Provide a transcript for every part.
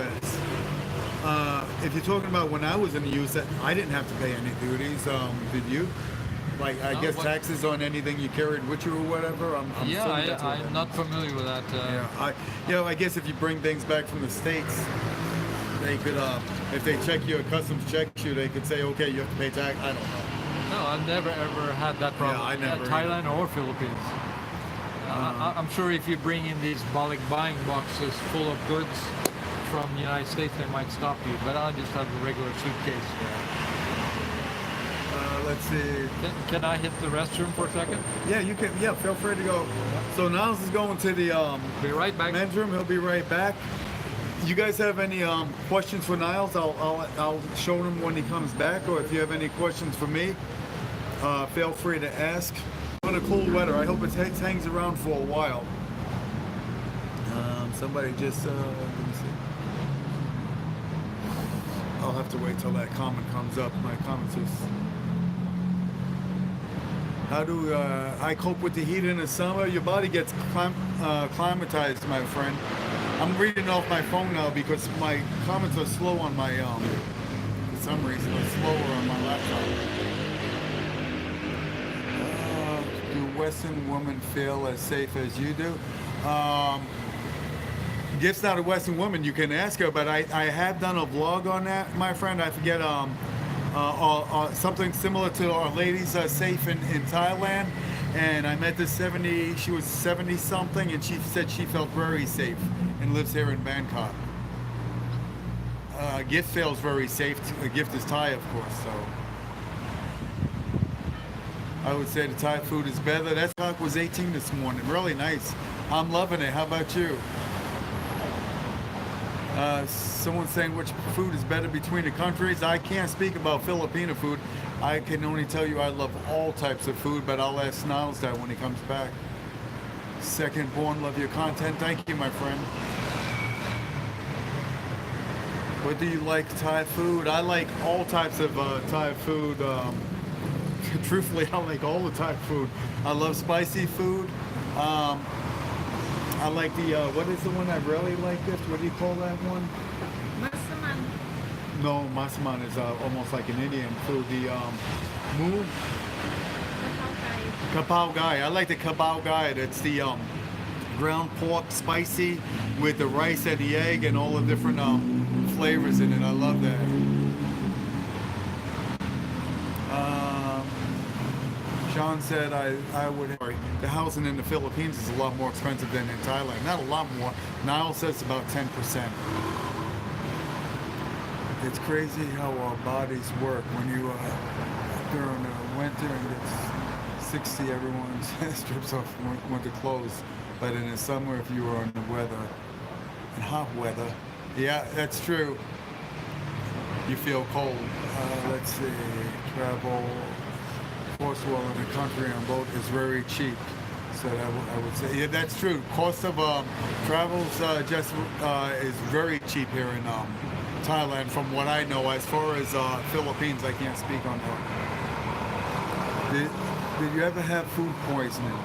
U.S. If you're talking about when I was in the U.S., I didn't have to pay any duties. Did you? Like, I guess taxes on anything you carried with you or whatever. I'm I'm not familiar with that. I guess if you bring things back from the States, they could, if they check you, customs checks you, they could say, okay, you have to pay tax. I don't know. No, I've never ever had that problem. Yeah, I never. Thailand or Philippines. I'm sure if you bring in these bulk buying boxes full of goods from the United States, they might stop you. But I'll just have a regular suitcase. Let's see. Can I hit the restroom for a second? Yeah, you can. Yeah, feel free to go. So Nils is going to the be right back. men's room. He'll be right back. You guys have any questions for Nils? I'll show him when he comes back. Or if you have any questions for me, feel free to ask. On a cool weather, I hope it hangs around for a while. Somebody just let me see. I'll have to wait till that comment comes up. My comments is. How do I cope with the heat in the summer? Your body gets climatized, my friend. I'm reading off my phone now because my comments are slow on my, for some reason, they're slower on my laptop. Do Western women feel as safe as you do? Gift's not a Western woman. You can ask her, but I have done a vlog on that, my friend. I forget, something similar to Our Lady's Safe in Thailand, and I met this she was 70 something, and she said she felt very safe and lives here in Bangkok. Gift feels very safe. Gift is Thai, of course, so I would say the Thai food is better. That talk was 18 this morning, really nice. I'm loving it. How about you? Someone saying which food is better between the countries. I can't speak about Filipino food. I can only tell you I love all types of food, but I'll ask Nils that when he comes back. Second born, love your content. Thank you, my friend. What do you like Thai food? I like all types of Thai food. Truthfully, I like all the Thai food. I love spicy food. I like the, what is the one I really like? What do you call that one? Masaman. No, masaman is almost like an Indian food. The moo? Kapao gai. I like the kapao gai. That's the ground pork, spicy, with the rice and the egg and all the different flavors in it. I love that. Sean said I would. The housing in the Philippines is a lot more expensive than in Thailand. Not a lot more. Niall says about 10%. It's crazy how our bodies work when you during the winter and it's 60, everyone strips off winter clothes. But in the summer, if you were in the weather, in hot weather, yeah, that's true. You feel cold. Let's see, travel. Cost well in the country on boat is very cheap, so I would say, yeah, that's true. Cost of travels is very cheap here in Thailand, from what I know. As far as Philippines, I can't speak on that. Did you ever have food poisoning?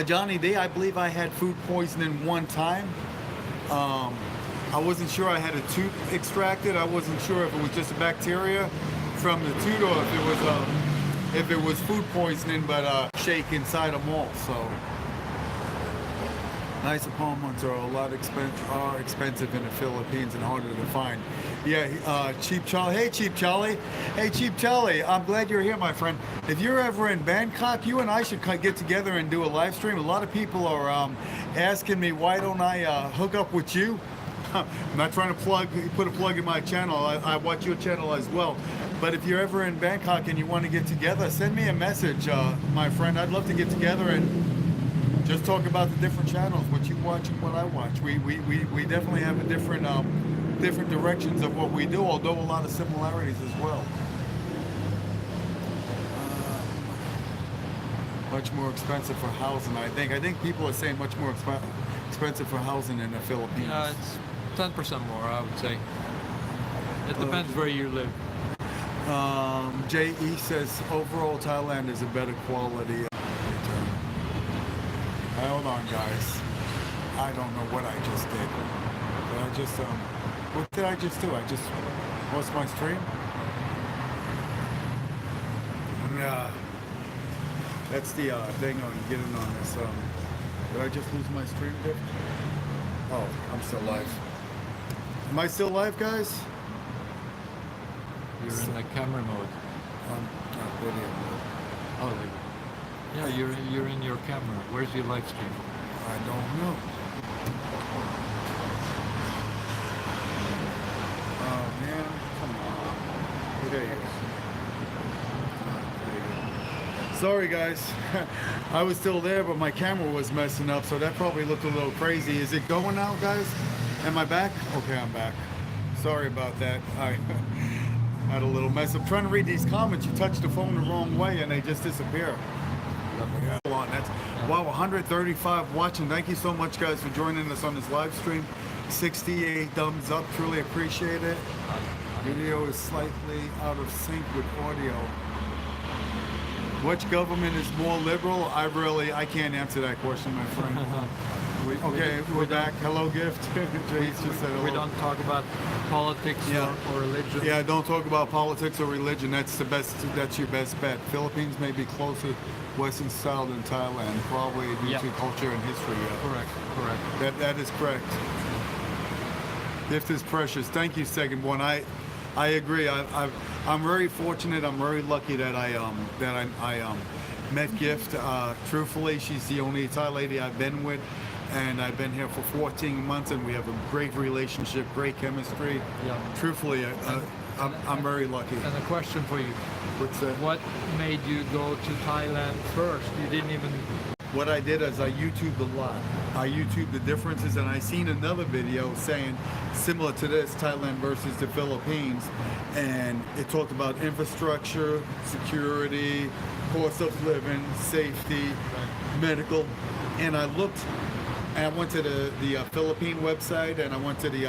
Johnny D, I believe I had food poisoning one time. I wasn't sure I had a tooth extracted. I wasn't sure if it was just a bacteria from the tooth or if it was food poisoning, but shake inside a mall. So nice apartments are a lot expensive in the Philippines and harder to find. Yeah, Cheap Charlie. Hey, Cheap Charlie. Hey, Cheap Charlie. I'm glad you're here, my friend. If you're ever in Bangkok, you and I should get together and do a live stream. A lot of people are asking me, why don't I hook up with you? I'm not trying to put a plug in my channel. I watch your channel as well. But if you're ever in Bangkok and you want to get together, send me a message, my friend. I'd love to get together and just talk about the different channels, what you watch and what I watch. We definitely have a different directions of what we do, although a lot of similarities as well. Much more expensive for housing, I think. I think people are saying much more expensive for housing in the Philippines. Yeah, it's 10% more, I would say. It depends where you live. J.E. says overall Thailand is a better quality. Hold on, guys. I don't know what I just did. I just what did I just do? I just lost my stream. Yeah, that's the thing on getting on this. Did I just lose my stream, Dick? Oh, I'm still live. Am I still live, guys? You're in the camera mode. Not video mode. Oh, there you go. Yeah, you're in your camera. Where's your live stream? I don't know. Oh man, come on. There you go. Sorry guys, I was still there, but my camera was messing up, so that probably looked a little crazy. Is it going now, guys? Am I back? Okay, I'm back. Sorry about that. I had a little mess. I'm trying to read these comments. You touch the phone the wrong way and they just disappear. That's, wow, 135 watching. Thank you so much, guys, for joining us on this live stream. 68 thumbs up. Truly appreciate it. Video is slightly out of sync with audio. Which government is more liberal? I can't answer that question, my friend. We're back. Hello, Gift. Jace just said hello. We don't talk about politics or religion. Yeah, don't talk about politics or religion. That's the best. That's your best bet. Philippines may be closer Western style than Thailand, probably due to culture and history. Yeah. Correct. That is correct. Gift is precious. Thank you, second one. I agree. I'm very fortunate. I'm very lucky that I met Gift. Truthfully, she's the only Thai lady I've been with, and I've been here for 14 months, and we have a great relationship, great chemistry. Yeah. Truthfully, I'm very lucky. And a question for you. What's that? What made you go to Thailand first? You didn't even... What I did is I YouTubed a lot. I YouTubed the differences, and I seen another video saying similar to this, Thailand versus the Philippines, and it talked about infrastructure, security, cost of living, safety, medical, and I looked, and I went to the Philippine website, and I went to the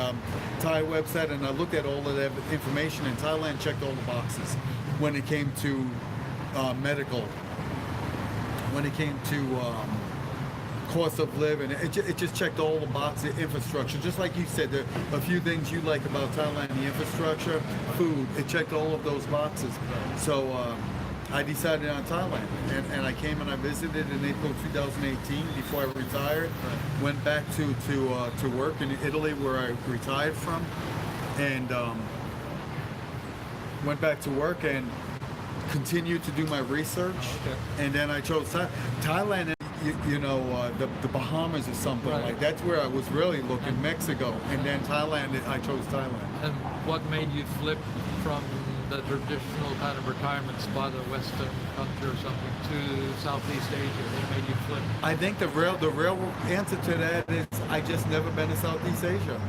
Thai website, and I looked at all of that information, and Thailand checked all the boxes when it came to medical. When it came to cost of living, it just checked all the boxes, infrastructure. Just like you said, there are a few things you like about Thailand, the infrastructure, food, it checked all of those boxes. So I decided on Thailand, and I came and I visited in April 2018 before I retired. Went back to work in Italy where I retired from, and went back to work and continued to do my research, and then I chose Thailand. The Bahamas or something like that's where I was really looking. Mexico, and then Thailand. I chose Thailand. And what made you flip from the traditional kind of retirement spot, a Western country or something, to Southeast Asia? What made you flip? I think the real answer to that is I just never been to Southeast Asia.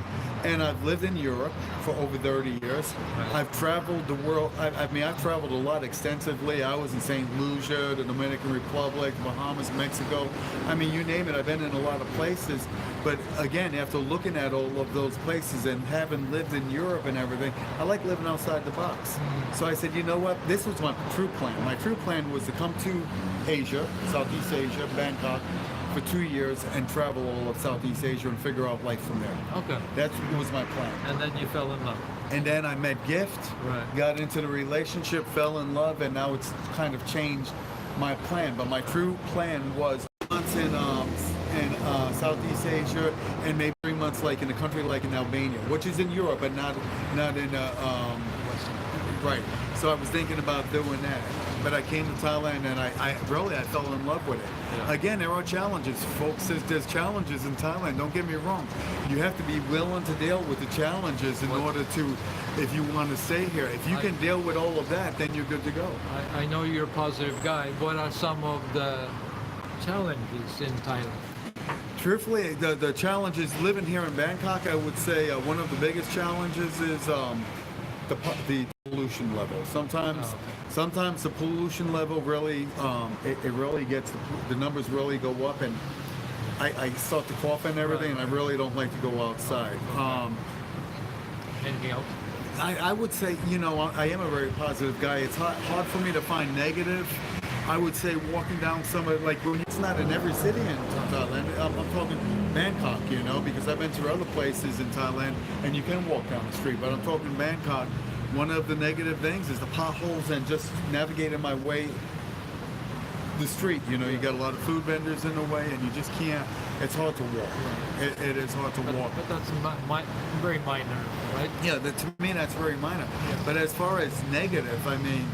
And I've lived in Europe for over 30 years. Right. I've traveled the world. I've traveled a lot extensively. I was in St. Lucia, the Dominican Republic, Bahamas, Mexico. I mean, you name it, I've been in a lot of places. But again, after looking at all of those places and having lived in Europe and everything, I like living outside the box. So I said, you know what? This was my true plan. My true plan was to come to Asia, Southeast Asia, Bangkok, for 2 years and travel all of Southeast Asia and figure out life from there. Okay. That was my plan. And then you fell in love. And then I met Gift, got into the relationship, fell in love, and now it's kind of changed my plan. But my true plan was months in Southeast Asia, and maybe 3 months like in a country like in Albania, which is in Europe, but not in right. So I was thinking about doing that. But I came to Thailand and I fell in love with it. Yeah. Again, there are challenges. Folks, there's challenges in Thailand. Don't get me wrong. You have to be willing to deal with the challenges in order to, if you want to stay here. If you can deal with all of that, then you're good to go. I know you're a positive guy. What are some of the challenges in Thailand? Truthfully, the challenges living here in Bangkok, I would say one of the biggest challenges is the pollution level. Sometimes the pollution level really, it really gets, the numbers really go up, and I start to cough and everything, and I really don't like to go outside. Anything else? I would say, I am a very positive guy. It's hard for me to find negative, I would say walking down some of, like, when it's not in every city in Thailand. I'm talking Bangkok, you know, because I've been to other places in Thailand and you can walk down the street, but I'm talking Bangkok. One of the negative things is the potholes and just navigating my way the street. You know, you got a lot of food vendors in the way and you just can't, it's hard to walk. It is hard to walk. But that's very minor, right? Yeah, to me that's very minor. Yeah. But as far as negative, I mean,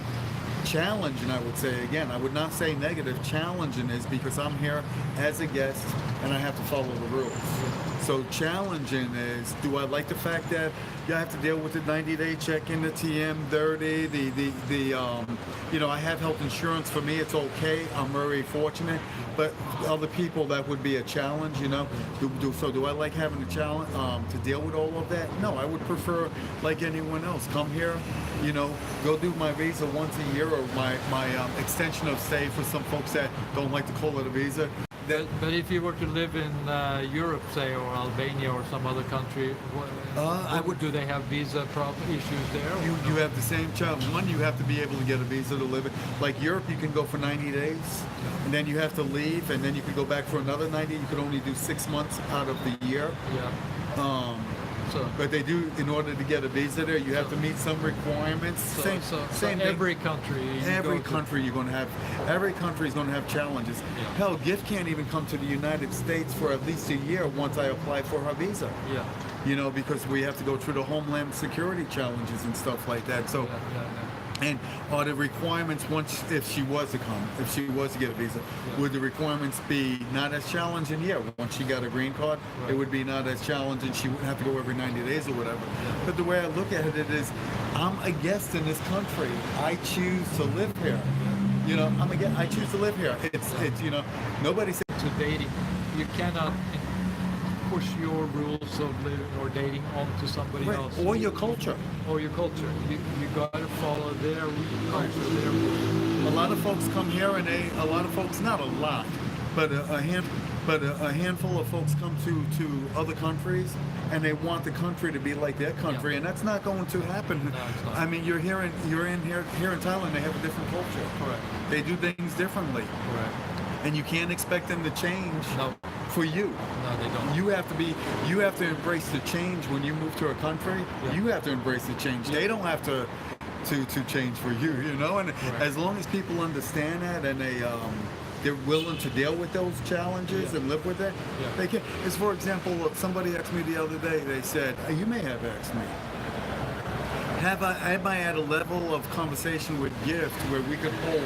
challenging, I would say, again, I would not say negative. Challenging is because I'm here as a guest and I have to follow the rules. So challenging is, do I like the fact that you have to deal with the 90-day check-in, the TM30, you know, I have health insurance. For me, it's okay. I'm very fortunate. But other people, that would be a challenge, you know. Do I like having a challenge to deal with all of that? No, I would prefer, like anyone else, come here, you know, go do my visa once a year, or my extension of stay for some folks that don't like to call it a visa. But if you were to live in Europe, say, or Albania or some other country, do they have visa issues there? You have the same challenge. One, you have to be able to get a visa to live it. Like Europe, you can go for 90 days, and then you have to leave, and then you can go back for another 90. You could only do 6 months out of the year. Yeah. But they do, in order to get a visa there, you have to meet some requirements. Same every country. Every country is going to have challenges. Yeah. Hell, Gift can't even come to the United States for at least a year once I apply for her visa. Yeah. You know, because we have to go through the Homeland Security challenges and stuff like that. So. Yeah. And are the requirements, once, if she was to get a visa, would the requirements be not as challenging? Yeah, once she got a green card, it would be not as challenging. She wouldn't have to go every 90 days or whatever. But the way I look at it is, I'm a guest in this country. I choose to live here. You know, I choose to live here. It's you know, nobody says. To dating, you cannot push your rules of living or dating onto somebody else. Or your culture. You got to follow their culture, their rules. A lot of folks come here and a lot of folks, not a lot, but a handful of folks come to other countries and they want the country to be like their country, and that's not going to happen. No, it's not. I mean, here in Thailand, they have a different culture. Correct. They do things differently. Correct. And you can't expect them to change for you. No, they don't. You have to embrace the change when you move to a country. Yeah. You have to embrace the change. They don't have to change for you, you know. And as long as people understand that and they're willing to deal with those challenges and live with it, they can. As for example, somebody asked me the other day. They said, you may have asked me, am I at a level of conversation with Gift where we could hold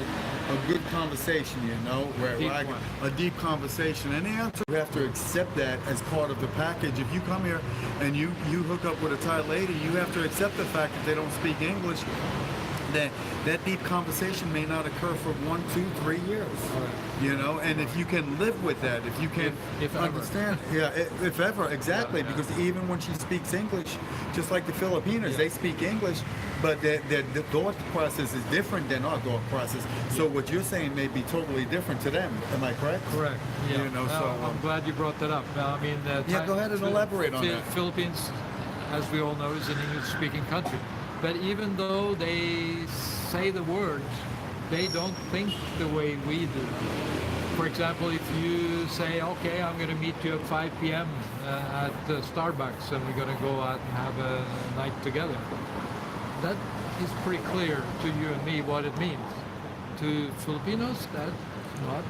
a good conversation, you know, a deep conversation? And the answer, you have to accept that as part of the package. If you come here and you hook up with a Thai lady, you have to accept the fact that they don't speak English. That deep conversation may not occur for 1, 2, 3 years. You know, and if you can live with that, if you can if understand, if ever, exactly, because even when she speaks English, just like the Filipinos, they speak English, but the thought process is different than our thought process. So what you're saying may be totally different to them. Am I correct? Correct. Yeah. You know, I'm glad you brought that up. I mean, go ahead and elaborate on that. Philippines, as we all know, is an English-speaking country. But even though they say the words, they don't think the way we do. For example, if you say, okay, I'm going to meet you at 5 p.m. At Starbucks and we're going to go out and have a night together, that is pretty clear to you and me what it means. To Filipinos, that's not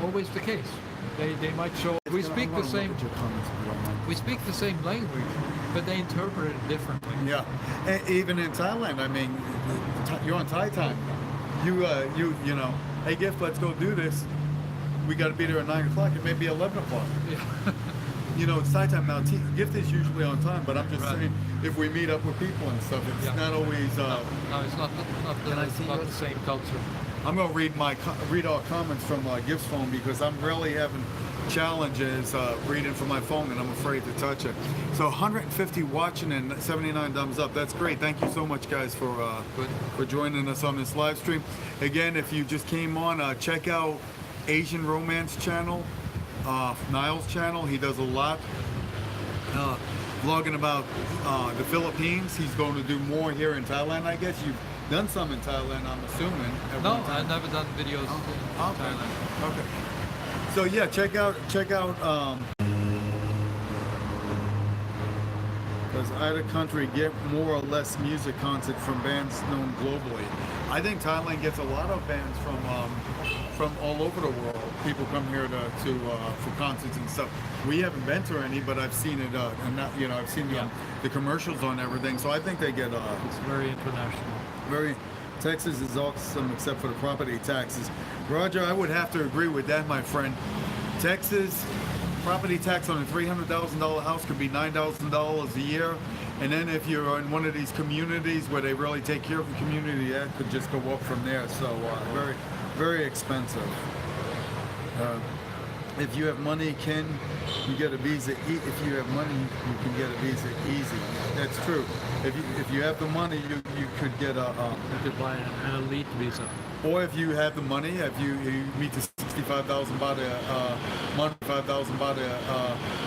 always the case. They might show, we speak the same language, but they interpret it differently. Yeah, and even in Thailand, I mean, you're on Thai time. You know, hey Gift, let's go do this. We got to be there at 9 o'clock. It may be 11 o'clock. Yeah. You know, it's Thai time now. Gift is usually on time, but I'm just saying, if we meet up with people and stuff, it's not always. No, it's not the same culture. I'm gonna read our comments from Gift's phone because I'm really having challenges reading from my phone and I'm afraid to touch it. So 150 watching and 79 thumbs up. That's great. Thank you so much, guys, for joining us on this live stream. Again, if you just came on, check out Asian Romance channel, Nils channel. He does a lot vlogging about the Philippines. He's going to do more here in Thailand, I guess. done some in Thailand, I'm assuming. At No, one time. I've never done videos in Okay. Thailand. Okay. So yeah, check out does either country get more or less music content from bands known globally? I think Thailand gets a lot of bands from all over the world. People come here to for concerts and stuff. We haven't been to any, but I've seen it, and not, you know, I've seen the commercials on everything. So I think they get It's very international. very. Texas is awesome except for the property taxes. Roger, I would have to agree with that, my friend. Texas property tax on a $300,000 house could be $9,000 a year. And then if you're in one of these communities where they really take care of the community, that could just go up from there. So very, very expensive. If you have money, can you get a visa? If you have money, you can get a visa easy. That's true. If you have the money, you could get a. You could buy an elite visa. Or if you have the money, if you meet the 65,000 baht month, 5,000 baht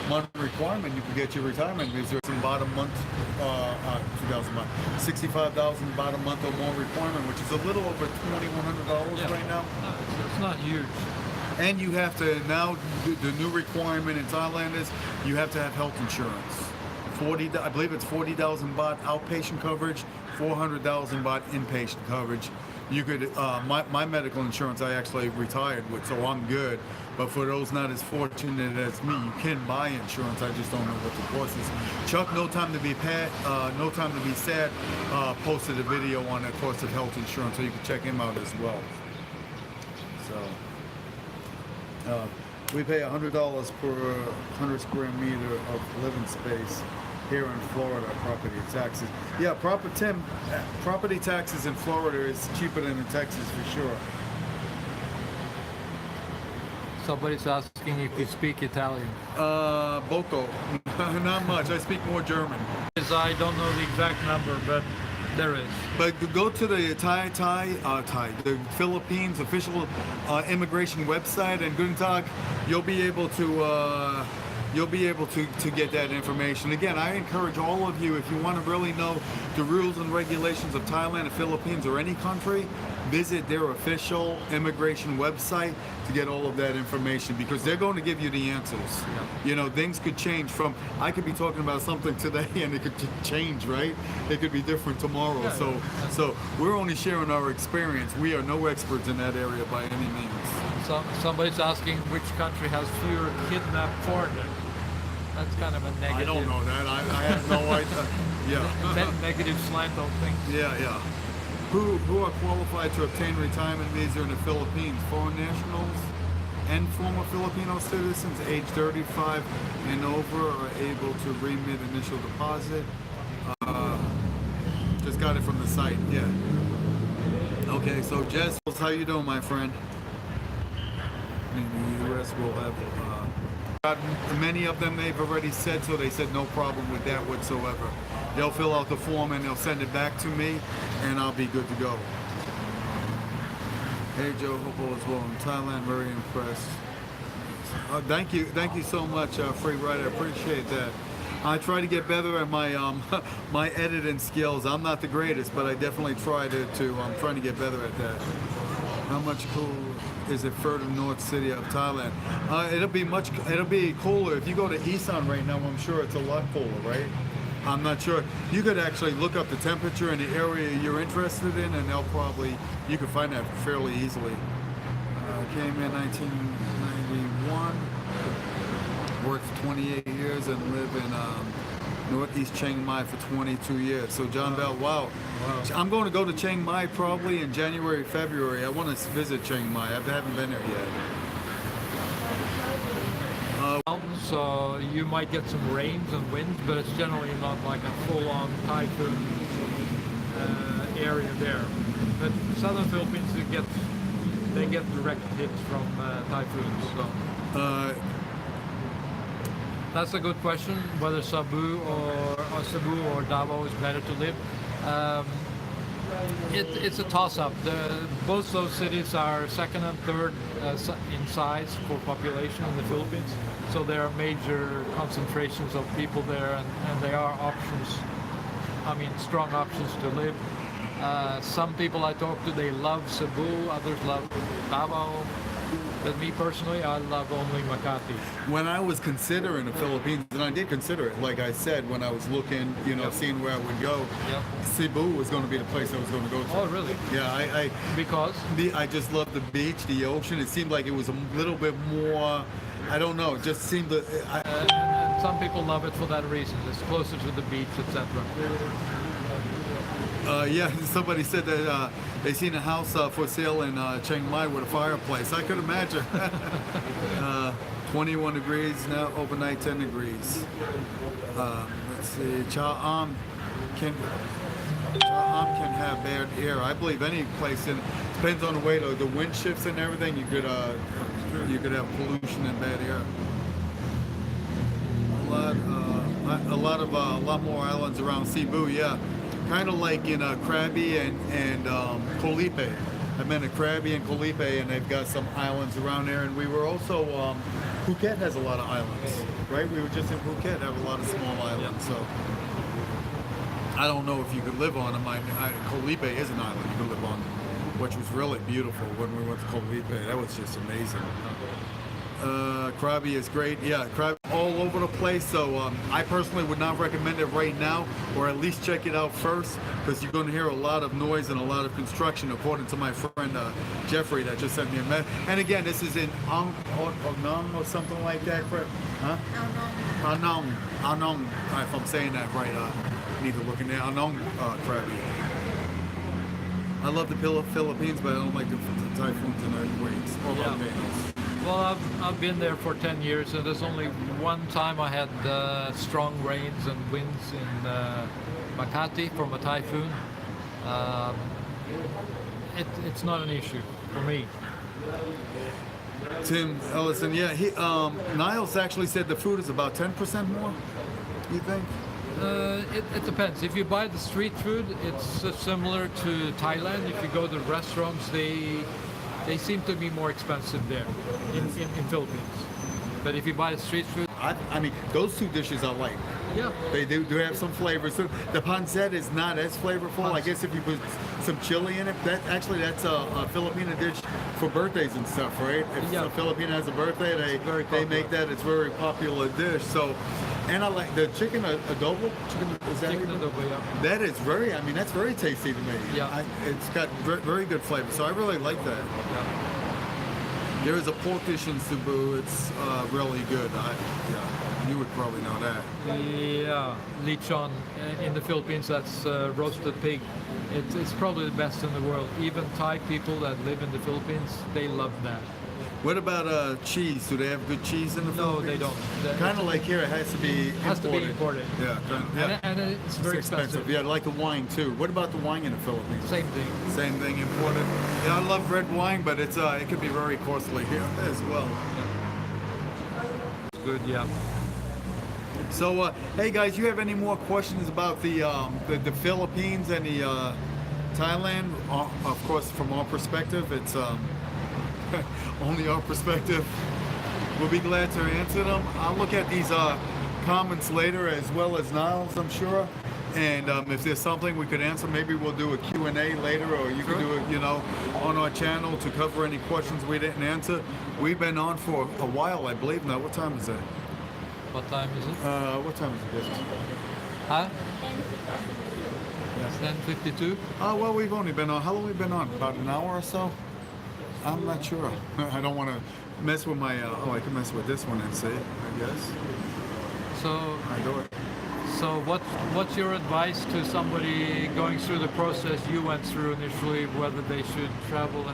month requirement, you can get your retirement visa. It's about a month, 2,000 baht, 65,000 baht a month or more requirement, which is a little over $2,100 right now. No, it's not huge. And you have to now, the new requirement in Thailand is you have to have health insurance. I believe it's 40,000 baht outpatient coverage, 400,000 baht inpatient coverage. You could, my medical insurance I actually retired with, so I'm good. But for those not as fortunate as me, you can buy insurance. I just don't know what the cost is. Chuck, No Time to Be Sad, posted a video on the cost of health insurance, so you can check him out as well. So. We pay $100 per 100 square meter of living space here in Florida, property taxes. Yeah, property taxes in Florida is cheaper than in Texas for sure. Somebody's asking if you speak Italian. Boto. Not much. I speak more German. I don't know the exact number, but there is. But go to the the Philippines official immigration website, and Guten Tag, you'll be able to get that information. Again, I encourage all of you, if you want to really know the rules and regulations of Thailand, the Philippines, or any country, visit their official immigration website to get all of that information, because they're going to give you the answers. Yeah. You know, things could change from, I could be talking about something today and it could change, right? It could be different tomorrow. Yeah, so we're only sharing our experience. We are no experts in that area by any means. Somebody's asking which country has fewer kidnapped foreigners. That's kind of a negative. I don't know that. I have no idea. Yeah. Negative slant on things. Yeah. Who are qualified to obtain retirement visa in the Philippines? Foreign nationals and former Filipino citizens aged 35 and over are able to remit initial deposit. Just got it from the site. Yeah. Okay, so Jess, how you doing, my friend? In the U.S. will have. Many of them they've already said, so they said no problem with that whatsoever. They'll fill out the form and they'll send it back to me, and I'll be good to go. Hey Joe, hope all is well in Thailand. Very impressed. Thank you so much, Free Rider. I appreciate that. I try to get better at my my editing skills. I'm not the greatest, but I definitely try to. I'm trying to get better at that. How much cool is it further north city of Thailand? It'll be cooler if you go to Isan right now. I'm sure it's a lot cooler, right? I'm not sure. You could actually look up the temperature in the area you're interested in, and you can find that fairly easily. Came in 1991, worked for 28 years, and live in northeast Chiang Mai for 22 years. So John Bell, wow. I'm going to go to Chiang Mai probably in January, February. I want to visit Chiang Mai. I haven't been there yet. So you might get some rains and winds, but it's generally not like a full-on typhoon area there. But southern Philippines, they get direct hits from typhoons. So that's a good question. Whether Cebu or Davao is better to live. It's a toss-up. Both those cities are second and third in size for population in the Philippines. So there are major concentrations of people there, and they are options. I mean, strong options to live. Some people I talk to, they love Cebu, others love Davao. But me personally, I love only Makati. When I was considering the Philippines, and I did consider it, like I said, when I was looking, Yep. seeing where I would go, Yep. Cebu was going to be the place I was going to go to. Oh, really? Yeah, Because I just love the beach, the ocean. It seemed like it was a little bit more, I don't know, it just seemed that, and some people love it for that reason. It's closer to the beach, etc. yeah, somebody said that they seen a house for sale in Chiang Mai with a fireplace. I could imagine. 21 degrees now, overnight 10 degrees. Let's see, Cha-Am can have bad air. I believe any place, and depends on the way the wind shifts and everything. You could have pollution and bad air. A lot more islands around Cebu. Yeah. Kind of like in Krabi and Colipe. I've been to Krabi and Colipe, and they've got some islands around there. And we were also, Phuket has a lot of islands, right? We were just in Phuket, have a lot of small islands. So I don't know if you could live on them. Colipe is an island you could live on, which was really beautiful when we went to Colipe. That was just amazing. Krabi is great. Yeah, Krabi all over the place. So I personally would not recommend it right now, or at least check it out first, because you're going to hear a lot of noise and a lot of construction, according to my friend Jeffrey that just sent me a message. And again, this is in Anong or something like that. Huh? Anong. If I'm saying that right, need to look in there. Anong Krabi. I love the Philippines, but I don't like the typhoons and earthquakes or volcanoes. Well, I've been there for 10 years, and there's only one time I had strong rains and winds in Makati from a typhoon. It's not an issue for me. Tim Ellison, yeah, Niles actually said the food is about 10% more. You think? It depends. If you buy the street food, it's similar to Thailand. If you go to restaurants, they seem to be more expensive there in Philippines. But if you buy the street food, I mean, those two dishes I like. yeah, They do have some flavor. So the pancit is not as flavorful. I guess if you put some chili in it, that's a Filipino dish for birthdays and stuff, right? If Yeah. a Filipino has a birthday, very they popular. make that. It's a very popular dish. So, and I like the chicken adobo. Is that chicken even- adobo, yeah. That is that's very tasty to me. Yeah. It's got very good flavor. So I really like that. Yeah. There is a pork dish in Cebu. It's really good. You would probably know that. Yeah, lechon in the Philippines, that's roasted pig. It's probably the best in the world. Even Thai people that live in the Philippines, they love that. What about cheese? Do they have good cheese in the No, Philippines? they don't. Kind of like here, it has to be imported. Has to be imported. Yeah, yeah. And it's very expensive. Yeah, like the wine too. What about the wine in the Philippines? Same thing. Same thing, imported. Yeah, I love red wine, but it can be very costly here as well. It's good, yeah. So, hey guys, you have any more questions about the Philippines and the Thailand? Of course, from our perspective, it's only our perspective. We'll be glad to answer them. I'll look at these comments later, as well as Niles, I'm sure. And if there's something we could answer, maybe we'll do a Q&A later, or you can do it, on our channel to cover any questions we didn't answer. We've been on for a while, I believe now. What time is it? What time is it? What time is it? Huh? 10:52. Oh, well, we've only been on. How long have we been on? About an hour or so? I'm not sure. I don't want to mess with my. I can mess with this one and see, I guess. So, I do it. so what's your advice to somebody going through the process you went through initially, whether they should travel